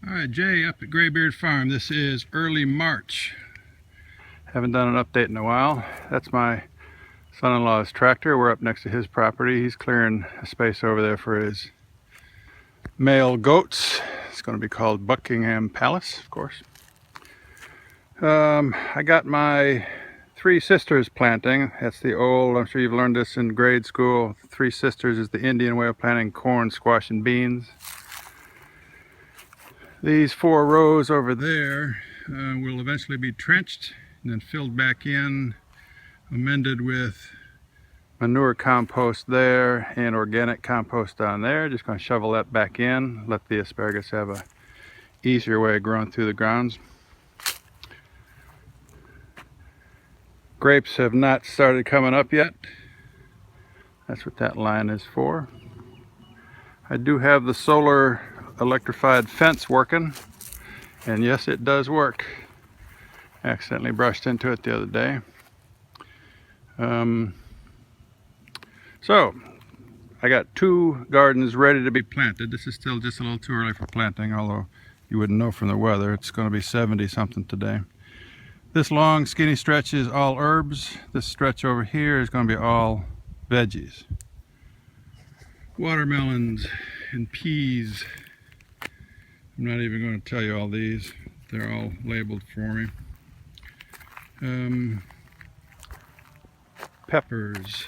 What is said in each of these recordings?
Alright, Jay up at Greybeard Farm. This is early March. Haven't done an update in a while. That's my son-in-law's tractor. We're up next to his property. He's clearing a space over there for his male goats. It's going to be called Buckingham Palace, of course. I got my Three Sisters planting. That's the old, I'm sure you've learned this in grade school. Three Sisters is the Indian way of planting corn, squash, and beans. These 4 rows over there will eventually be trenched and then filled back in, amended with manure compost there and organic compost down there. Just going to shovel that back in, let the asparagus have a easier way of growing through the grounds. Grapes have not started coming up yet. That's what that line is for. I do have the solar electrified fence working, and yes, it does work. Accidentally brushed into it the other day. So I got 2 gardens ready to be planted. This is still just a little too early for planting, although you wouldn't know from the weather. It's going to be 70 something today. This long skinny stretch is all herbs. This stretch over here is going to be all veggies. Watermelons and peas. I'm not even going to tell you all these. They're all labeled for me. Peppers.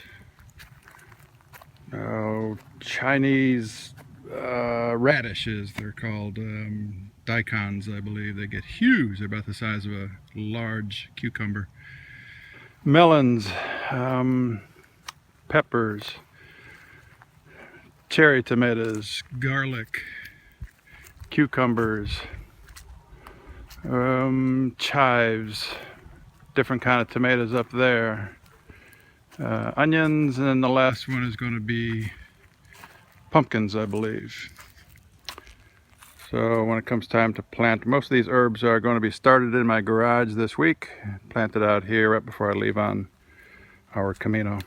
Chinese radishes, they're called. Daikons, I believe. They get huge. They're about the size of a large cucumber. Melons. Peppers. Cherry tomatoes. Garlic. Cucumbers, chives, different kind of tomatoes up there, onions, and then the last one is going to be pumpkins, I believe. So when it comes time to plant, most of these herbs are going to be started in my garage this week, planted out here right before I leave on our Camino.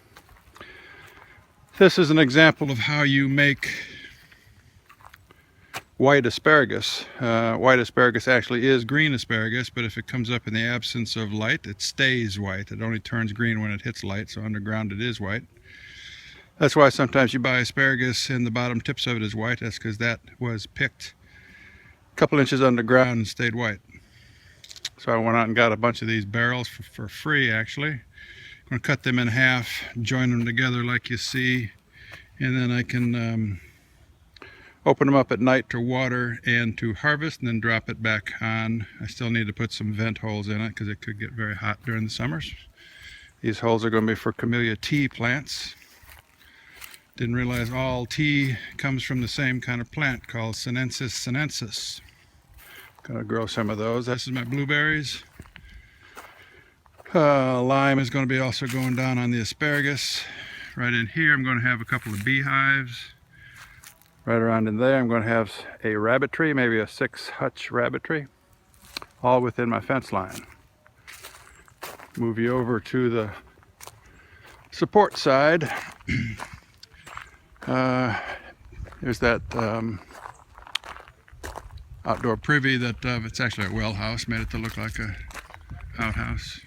This is an example of how you make white asparagus. White asparagus actually is green asparagus, but if it comes up in the absence of light, it stays white. It only turns green when it hits light, so underground it is white. That's why sometimes you buy asparagus and the bottom tips of it is white. That's because that was picked a couple inches underground and stayed white. So I went out and got a bunch of these barrels for free, actually. I'm going to cut them in half, join them together like you see, and then I can open them up at night to water and to harvest, and then drop it back on. I still need to put some vent holes in it because it could get very hot during the summers. These holes are going to be for camellia tea plants. Didn't realize all tea comes from the same kind of plant called Sinensis sinensis. Gonna grow some of those. This is my blueberries. Lime is going to be also going down on the asparagus. Right in here I'm going to have a couple of beehives. Right around in there I'm going to have a rabbit tree, maybe a 6-hutch rabbit tree, all within my fence line. Move you over to the support side. There's that outdoor privy that it's actually a well house, made it to look like a outhouse.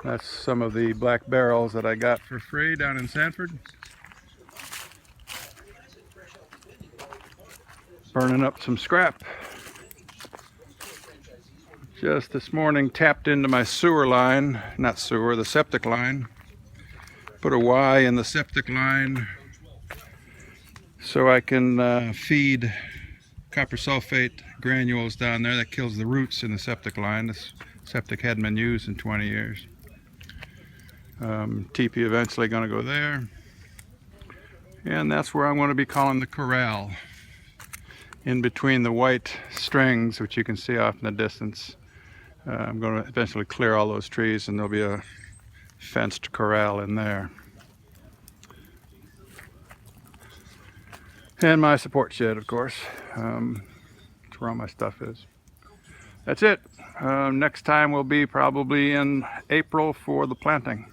That's some of the black barrels that I got for free down in Sanford. Burning up some scrap. Just this morning tapped into my sewer line, not sewer, the septic line. Put a Y in the septic line so I can feed copper sulfate granules down there. That kills the roots in the septic line. This septic hadn't been used in 20 years. Teepee eventually going to go there, and that's where I'm going to be calling the corral, in between the white strings which you can see off in the distance. I'm going to eventually clear all those trees and there'll be a fenced corral in there, and my support shed, of course. That's where all my stuff is. That's it. Next time will be probably in April for the planting.